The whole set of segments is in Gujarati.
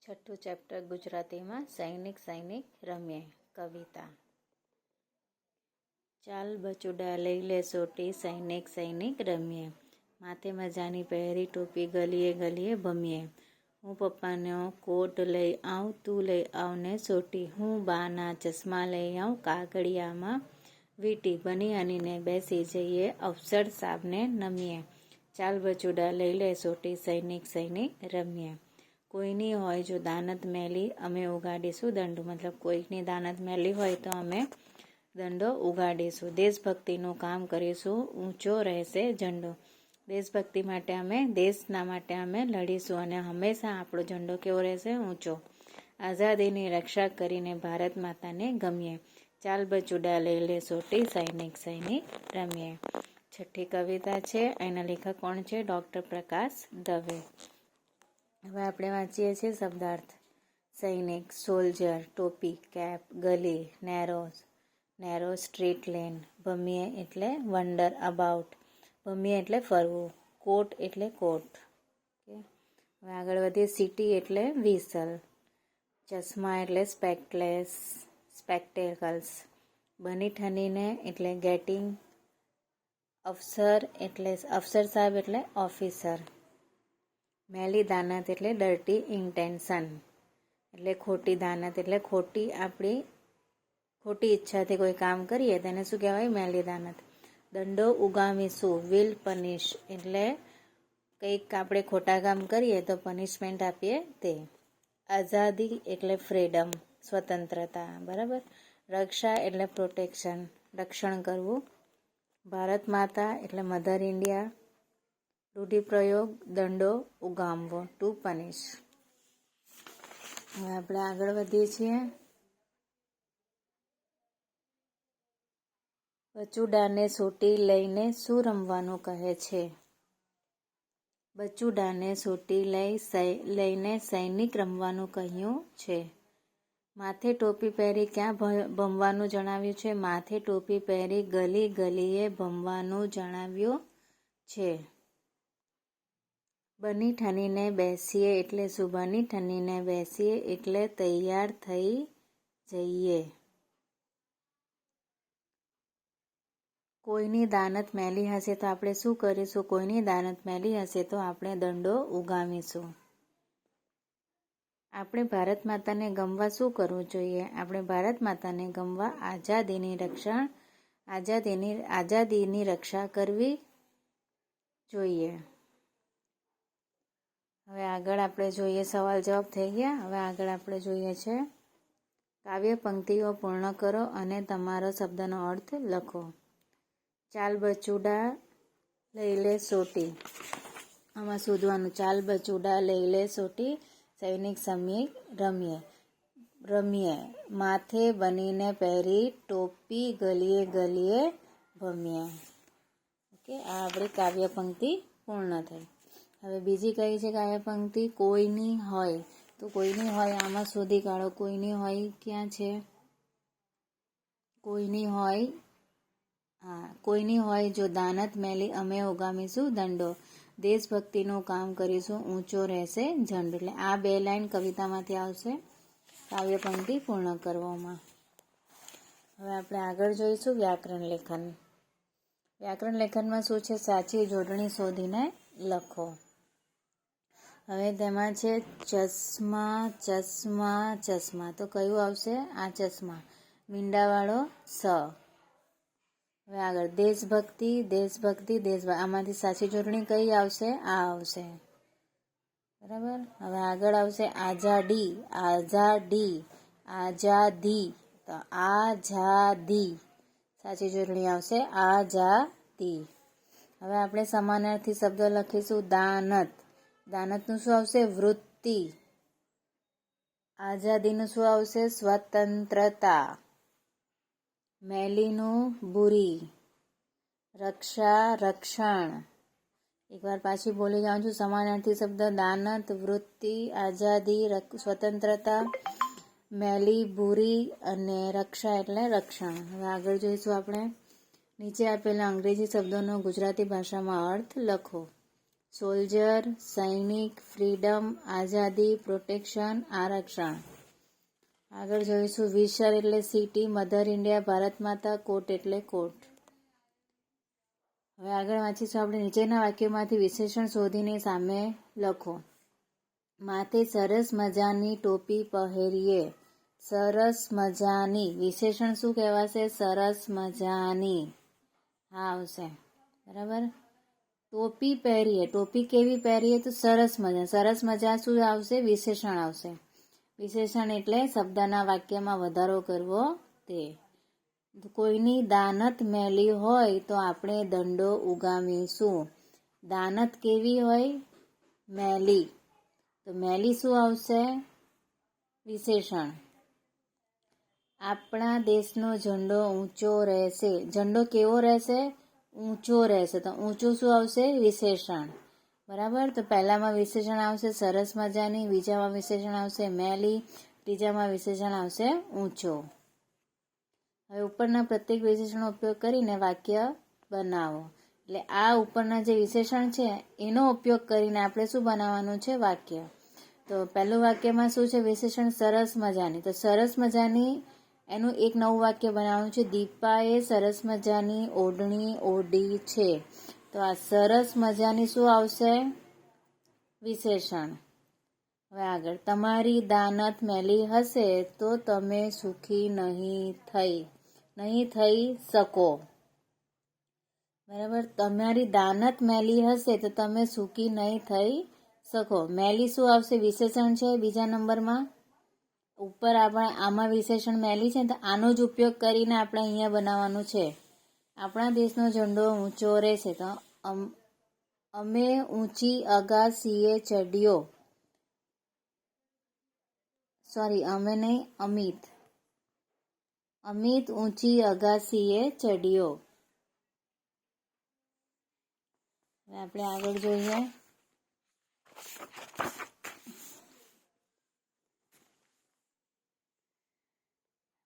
છઠ્ઠું ચેપ્ટર ગુજરાતીમાં સૈનિક સૈનિક રમીએ. કવિતા. ચાલ બચુડા લઈ લે સોટી, સૈનિક સૈનિક રમીએ. માથે મજાની પહેરી ટોપી, ગલીએ ગલીએ ભમીએ. હું પપ્પાનો કોટ લઈ આવ, તું લઈ આવને સોટી. હું બાના ચશ્મા લઈ આવ, કાગળિયામાં વીંટી. બની હનીને બેસી જઈએ, અફસર સાબને નમીએ. ચાલ બચુડા લઈ લે સોટી, સૈનિક સૈનિક રમીએ. કોઈની હોય જો દાનત મેલી, અમે ઉગાડીશું દંડો. મતલબ કોઈકની દાનત મેલી હોય તો અમે દંડો ઉગાડીશું. દેશભક્તિનું કામ કરીશું, ઊંચો રહેશે ઝંડો. દેશભક્તિ માટે અમે, દેશના માટે અમે લડીશું અને હંમેશા આપણો ઝંડો કેવો રહેશે? ઊંચો. આઝાદીની રક્ષા કરીને ભારત માતાને ગમીએ. ચાલ બચુડા લઈ લે સોટી, સૈનિક સૈનિક રમીએ. છઠ્ઠી કવિતા છે. એના લેખક કોણ છે? ડૉક્ટર પ્રકાશ દવે. હવે આપણે વાંચીએ છીએ શબ્દાર્થ. સૈનિક, સોલ્જર, ટોપી, કેપ, ગલી, નેરો સ્ટ્રીટ લેન. ભમીએ એટલે વન્ડર અબાઉટ. ભમીએ એટલે ફરવું. કોટ એટલે કોટ. ઓકે, હવે આગળ વધીએ. સિટી એટલે વિસલ. ચશ્મા એટલે સ્પેક્ટેકલ્સ. બની ઠનીને એટલે ગેટિંગ. અફસર સાહેબ એટલે ઓફિસર. મેલી દાનત એટલે ડર્ટી ઇન્ટેન્શન. એટલે ખોટી દાનત એટલે ખોટી ઈચ્છાથી કોઈ કામ કરીએ તેને શું કહેવાય? મેલી દાનત. દંડો ઉગામીશું, વિલ પનિશ એટલે કંઈક આપણે ખોટા કામ કરીએ તો પનિશમેન્ટ આપીએ તે. આઝાદી એટલે ફ્રીડમ, સ્વતંત્રતા. બરાબર. રક્ષા એટલે પ્રોટેક્શન, રક્ષણ કરવું. ભારત માતા એટલે મધર ઇન્ડિયા. રૂઢિપ્રયોગ દંડો ઉગામવો, ટુ પનિશ. હવે આપણે આગળ વધીએ છીએ. બચુડાને સોટી લઈને શું રમવાનું કહે છે? બચુડાને સોટી લઈને સૈનિક રમવાનું કહ્યું છે. માથે ટોપી પહેરી ક્યાં ભમવાનું જણાવ્યું છે? માથે ટોપી પહેરી ગલી ગલીએ ભમવાનું જણાવ્યું છે. બની ઠનીને બેસીએ એટલે શું? બની ઠનીને બેસીએ એટલે તૈયાર થઈ જઈએ. કોઈની દાનત મેલી હશે તો આપણે શું કરીશું? કોઈની દાનત મેલી હશે તો આપણે દંડો ઉગામીશું. આપણે ભારત માતાને ગમવા શું કરવું જોઈએ? આપણે ભારત માતાને ગમવા આઝાદીની રક્ષા કરવી જોઈએ. હવે આગળ આપણે જોઈએ, સવાલ જવાબ થઈ ગયા. હવે આગળ આપણે જોઈએ છે કાવ્ય પંક્તિઓ પૂર્ણ કરો અને તમારો શબ્દનો અર્થ લખો. ચાલ બચુડા લઈ લે સોટી. આમાં શોધવાનું. ચાલ બચુડા લઈ લે સોટી, સૈનિક સૈનિક રમીએ. માથે બનીને પહેરી ટોપી, ગલીએ ગલીએ ભમીએ. ઓકે, આ આપણી કાવ્ય પંક્તિ પૂર્ણ થઈ. હવે બીજી કઈ છે કાવ્ય પંક્તિ? કોઈની હોય. તો કોઈની હોય આમાં શોધી કાઢો. કોઈની હોય ક્યાં છે? કોઈની હોય, હા, કોઈની હોય જો દાનત મેલી, અમે ઉગામીશું દંડો. દેશભક્તિનું કામ કરીશું, ઊંચો રહેશે ઝંડો. એટલે આ બે લાઈન કવિતામાંથી આવશે કાવ્ય પંક્તિ પૂર્ણ કરવામાં. હવે આપણે આગળ જોઈશું વ્યાકરણ લેખન. વ્યાકરણ લેખનમાં શું છે? સાચી જોડણી શોધીને લખો. હવે તેમાં છે ચશ્મા, ચશ્મા, ચશ્મા. તો કયું આવશે? આ ચશ્મા. મીંડાવાળો સ. હવે આગળ દેશભક્તિ, આમાંથી સાચી જોડણી કઈ આવશે? આ આવશે. બરાબર. હવે આગળ આવશે આઝાદી, આઝાદી. તો આઝાદી. સાચી જોડણી આવશે આઝાદી. હવે આપણે સમાનાર્થી શબ્દ લખીશું. દાનતનું શું આવશે? વૃત્તિ. આઝાદીનું શું આવશે? સ્વતંત્રતા. મેલીનું બુરી. રક્ષા, રક્ષણ. એકવાર પાછી બોલી જાઉં છું. સમાનાર્થી શબ્દ દાનત, વૃત્તિ, આઝાદી, સ્વતંત્રતા, મેલી, બુરી અને રક્ષા એટલે રક્ષણ. હવે આગળ જોઈશું આપણે. નીચે આપેલા અંગ્રેજી શબ્દોનો ગુજરાતી ભાષામાં અર્થ લખો. સોલ્જર, સૈનિક, ફ્રીડમ, આઝાદી, પ્રોટેક્શન, આરક્ષણ. આગળ જોઈશું વિશર એટલે સિટી, મધર ઇન્ડિયા, ભારત માતા, કોટ એટલે કોટ. હવે આગળ વાંચીશું આપણે નીચેના વાક્યોમાંથી વિશેષણ શોધીને સામે લખો. માથે સરસ મજાની ટોપી પહેરીએ. સરસ મજાની વિશેષણ શું કહેવાશે? સરસ મજાની. હા આવશે બરાબર. ટોપી પહેરીએ, ટોપી કેવી પહેરીએ? તો સરસ મજા. સરસ મજા શું આવશે? વિશેષણ આવશે. વિશેષણ એટલે શબ્દના વાક્યમાં વધારો કરવો તે. કોઈની દાનત મેલી હોય તો આપણે દંડો ઉગામીશું. દાનત કેવી હોય? મેલી. તો મેલી શું આવશે? વિશેષણ. આપણા દેશનો ઝંડો ઊંચો રહેશે. ઝંડો કેવો રહેશે? ઊંચો રહેશે. તો ઊંચું શું આવશે? વિશેષણ. બરાબર. તો પહેલામાં વિશેષણ આવશે સરસ મજાની, બીજામાં વિશેષણ આવશે મેલી, ત્રીજામાં વિશેષણ આવશે ઊંચો. હવે ઉપરના પ્રત્યેક વિશેષણનો ઉપયોગ કરીને વાક્ય બનાવો. એટલે આ ઉપરના જે વિશેષણ છે એનો ઉપયોગ કરીને આપણે શું બનાવવાનું છે? વાક્ય. તો પહેલું વાક્યમાં શું છે? વિશેષણ સરસ મજાની. તો સરસ મજાની એનું એક નવું વાક્ય બનાવવાનું છે. દીપાએ સરસ મજાની ઓઢણી ઓઢી છે. તો આ સરસ મજાની શું આવશે? વિશેષણ. હવે આગળ. તમારી દાનત મેલી હશે તો તમે સુખી નહીં થઈ શકો. બરાબર. તમારી દાનત મેલી હશે તો તમે સુખી નહીં થઈ શકો. મેલી શું આવશે? વિશેષણ છે બીજા નંબરમાં. ઉપર આપણે આમાં વિશેષણ મેલી છે તો આનો જ ઉપયોગ કરીને આપણે અહીંયા બનાવવાનું છે. આપણા દેશનો ઝંડો ઊંચો રહેશે. તો અમે ઊંચી અગાસીએ ચડ્યો. અમે નહીં, અમિત. અમિત ઊંચી અગાસીએ ચડ્યો. હવે આપણે આગળ જોઈએ.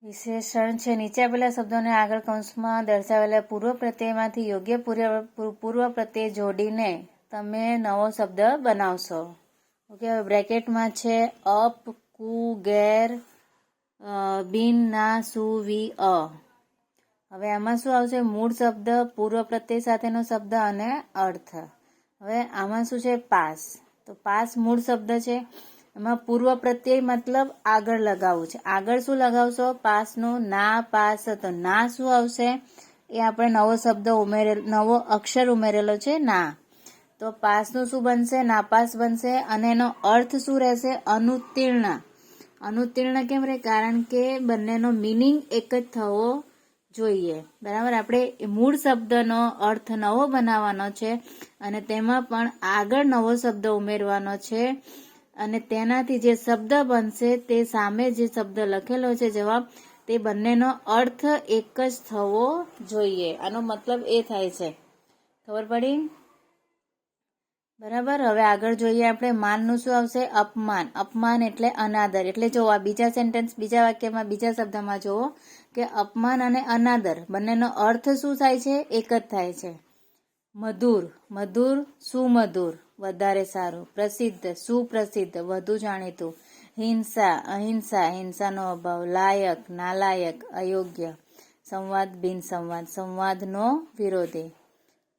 વિશેષણ છે. નીચે આપેલા શબ્દોને આગળ કૌંસમાં દર્શાવેલા પૂર્વ પ્રત્યયમાંથી યોગ્ય પૂર્વ પ્રત્યય જોડીને તમે નવો શબ્દ બનાવશો. ઓકે. હવે બ્રેકેટમાં છે અપ, કુ, ગેર, બિન, ના, સુ, વી, અ. હવે આમાં શું આવશે? મૂળ શબ્દ, પૂર્વ પ્રત્યય સાથેનો શબ્દ અને અર્થ. હવે આમાં શું છે? પાસ. તો પાસ મૂળ શબ્દ છે. એમાં પૂર્વ પ્રત્યય મતલબ આગળ લગાવવું છે. આગળ શું લગાવશો? પાસનું. ના, પાસ. તો ના શું આવશે? એ આપણે નવો શબ્દ નવો અક્ષર ઉમેરેલો છે ના. તો પાસનું શું બનશે? નાપાસ બનશે. અને એનો અર્થ શું રહેશે? અનુત્તીર્ણ. અનુત્તીર્ણ કેમ રહે? કારણ કે બંનેનો મિનિંગ એક જ થવો જોઈએ. બરાબર. આપણે મૂળ શબ્દનો અર્થ નવો બનાવવાનો છે અને તેમાં પણ આગળ નવો શબ્દ ઉમેરવાનો છે અને તેનાથી જે શબ્દ બનશે તે સામે જે શબ્દ લખેલો છે જવાબ, તે બંનેનો અર્થ એક જ થવો જોઈએ. આનો મતલબ એ થાય છે. ખબર પડી? બરાબર. હવે આગળ જોઈએ આપણે. માનનું શું આવશે? અપમાન. અપમાન એટલે અનાદર. એટલે જો આ બીજા સેન્ટેન્સ, બીજા વાક્યમાં, બીજા શબ્દમાં જુઓ કે અપમાન અને અનાદર બંનેનો અર્થ શું થાય છે? એક જ થાય છે. મધુર. મધુર, સુમધુર, વધારે સારું. પ્રસિદ્ધ, સુપ્રસિદ્ધ, વધુ જાણીતું. હિંસા, અહિંસા, હિંસાનો અભાવ. લાયક, નાલાયક, અયોગ્ય. સંવાદ, બિનસંવાદ, સંવાદનો વિરોધી.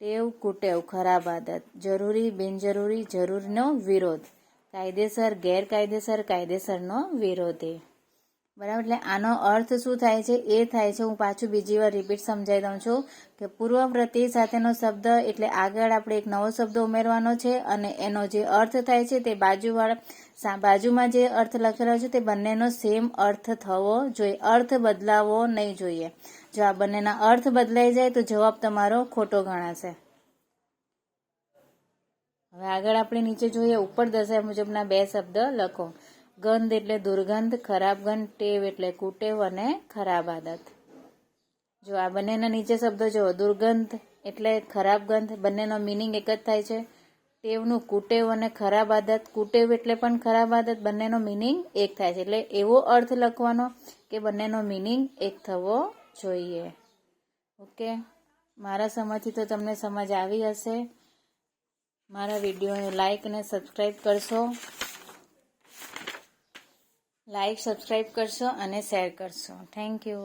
ટેવ, કુટેવ, ખરાબ આદત. જરૂરી, બિનજરૂરી, જરૂરનો વિરોધ. કાયદેસર, ગેરકાયદેસર, કાયદેસરનો વિરોધી. બરાબર. એટલે આનો અર્થ શું થાય છે? એ થાય છે. હું પાછું બીજી વાર રિપીટ સમજાવી દઉં છું કે પૂર્વ પ્રત્યય સાથેનો શબ્દ એટલે આગળ આપણે એક નવો શબ્દ ઉમેરવાનો છે અને એનો જે અર્થ થાય છે તે બાજુમાં જે અર્થ લખેલો છે તે બંનેનો સેમ અર્થ થવો જોઈએ. અર્થ બદલાવો નહીં જોઈએ. જો આ બંનેના અર્થ બદલાઈ જાય તો જવાબ તમારો ખોટો ગણાશે. હવે આગળ આપણે નીચે જોઈએ. ઉપર દર્શાવ્યા મુજબના બે શબ્દ લખો. ગંધ એટલે દુર્ગંધ, ખરાબ ગંધ. ટેવ એટલે કુટેવ અને ખરાબ આદત. જો આ બંનેના નીચે શબ્દો જુઓ. દુર્ગંધ એટલે ખરાબ ગંધ, બંનેનો મિનિંગ એક જ થાય છે. ટેવનું કુટેવ અને ખરાબ આદત. કુટેવ એટલે પણ ખરાબ આદત, બંનેનો મિનિંગ એક થાય છે. એટલે એવો અર્થ લખવાનો કે બંનેનો મિનિંગ એક થવો જોઈએ. ઓકે. મારા સમજથી તો તમને સમજ આવી હશે. મારા વિડીયોને લાઈક અને સબસ્ક્રાઈબ કરશો. લાઈક સબસ્ક્રાઈબ કરશો અને શેર કરશો. Thank you.